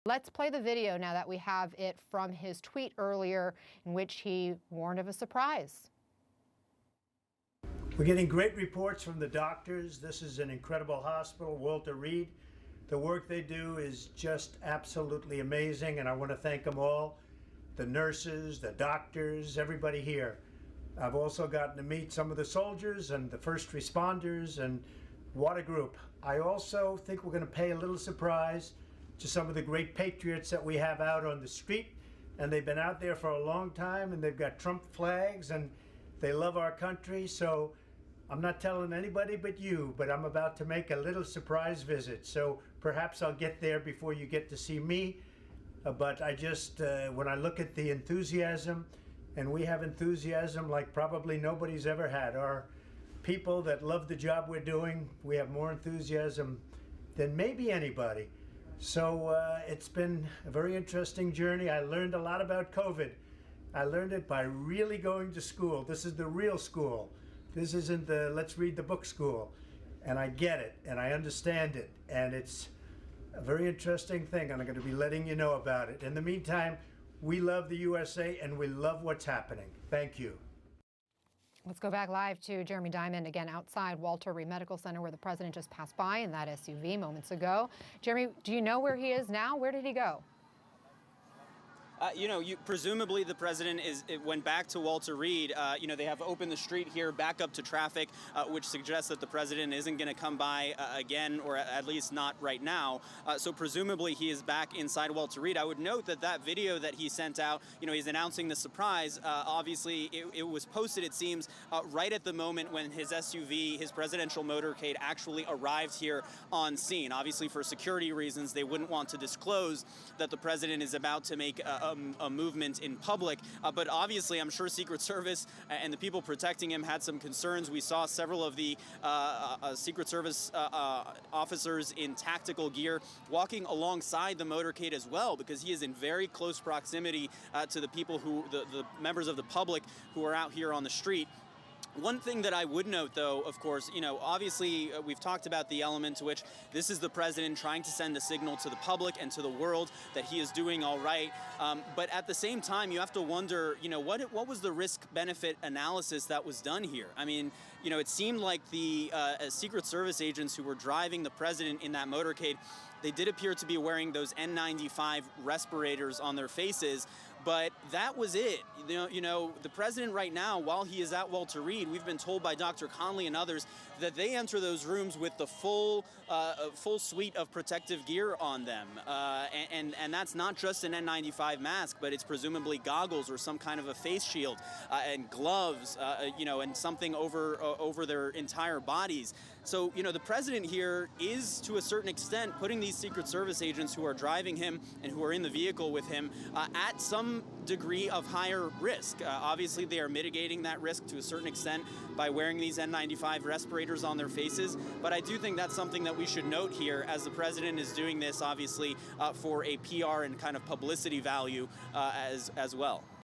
Let's play the video now that we have it from his tweet earlier in which he warned of a surprise. We're getting great reports from the doctors. This is an incredible hospital, Walter Reed. The work they do is just absolutely amazing, and I want to thank them all, the nurses, the doctors, everybody here. I've also gotten to meet some of the soldiers and the first responders, and what a group. I also think we're going to pay a little surprise to some of the great patriots that we have out on the street, and they've been out there for a long time, and they've got Trump flags, and they love our country. So I'm not telling anybody but you, but I'm about to make a little surprise visit. So perhaps I'll get there before you get to see me. But I just, when I look at the enthusiasm, and we have enthusiasm like probably nobody's ever had. Our people that love the job we're doing, we have more enthusiasm than maybe anybody. So it's been a very interesting journey. I learned a lot about COVID. I learned it by really going to school. This is the real school. This isn't the let's read the book school. And I get it, and I understand it, and it's a very interesting thing, and I'm going to be letting you know about it. In the meantime, we love the USA, and we love what's happening. Thank you. Let's go back live to Jeremy Diamond again outside Walter Reed Medical Center, where the president just passed by in that SUV moments ago. Jeremy, do you know where he is now? Where did he go? Presumably the president went back to Walter Reed. They have opened the street here back up to traffic, which suggests that the president isn't going to come by again, or at least not right now. So presumably he is back inside Walter Reed. I would note that video that he sent out, he's announcing the surprise. Obviously, it was posted, it seems, right at the moment when his SUV, his presidential motorcade, actually arrived here on scene. Obviously, for security reasons, they wouldn't want to disclose that the president is about to make a movement in public, but obviously I'm sure Secret Service and the people protecting him had some concerns. We saw several of the Secret Service officers in tactical gear walking alongside the motorcade as well, because he is in very close proximity to the people the members of the public who are out here on the street. One thing that I would note, though, of course, obviously we've talked about the element to which this is the president trying to send a signal to the public and to the world that he is doing all right. But at the same time, you have to wonder, what was the risk-benefit analysis that was done here? I mean, it seemed like the Secret Service agents who were driving the president in that motorcade, they did appear to be wearing those N95 respirators on their faces, but that was it. The president right now, while he is at Walter Reed, we've been told by Dr. Conley and others that they enter those rooms with the full suite of protective gear on them. And that's not just an N95 mask, but it's presumably goggles or some kind of a face shield and gloves, and something over their entire bodies. So, the president here is, to a certain extent, putting these Secret Service agents who are driving him and who are in the vehicle with him at some degree of higher risk. Obviously, they are mitigating that risk to a certain extent by wearing these N95 respirators on their faces. But I do think that's something that we should note here, as the president is doing this, obviously, for a PR and kind of publicity value as well.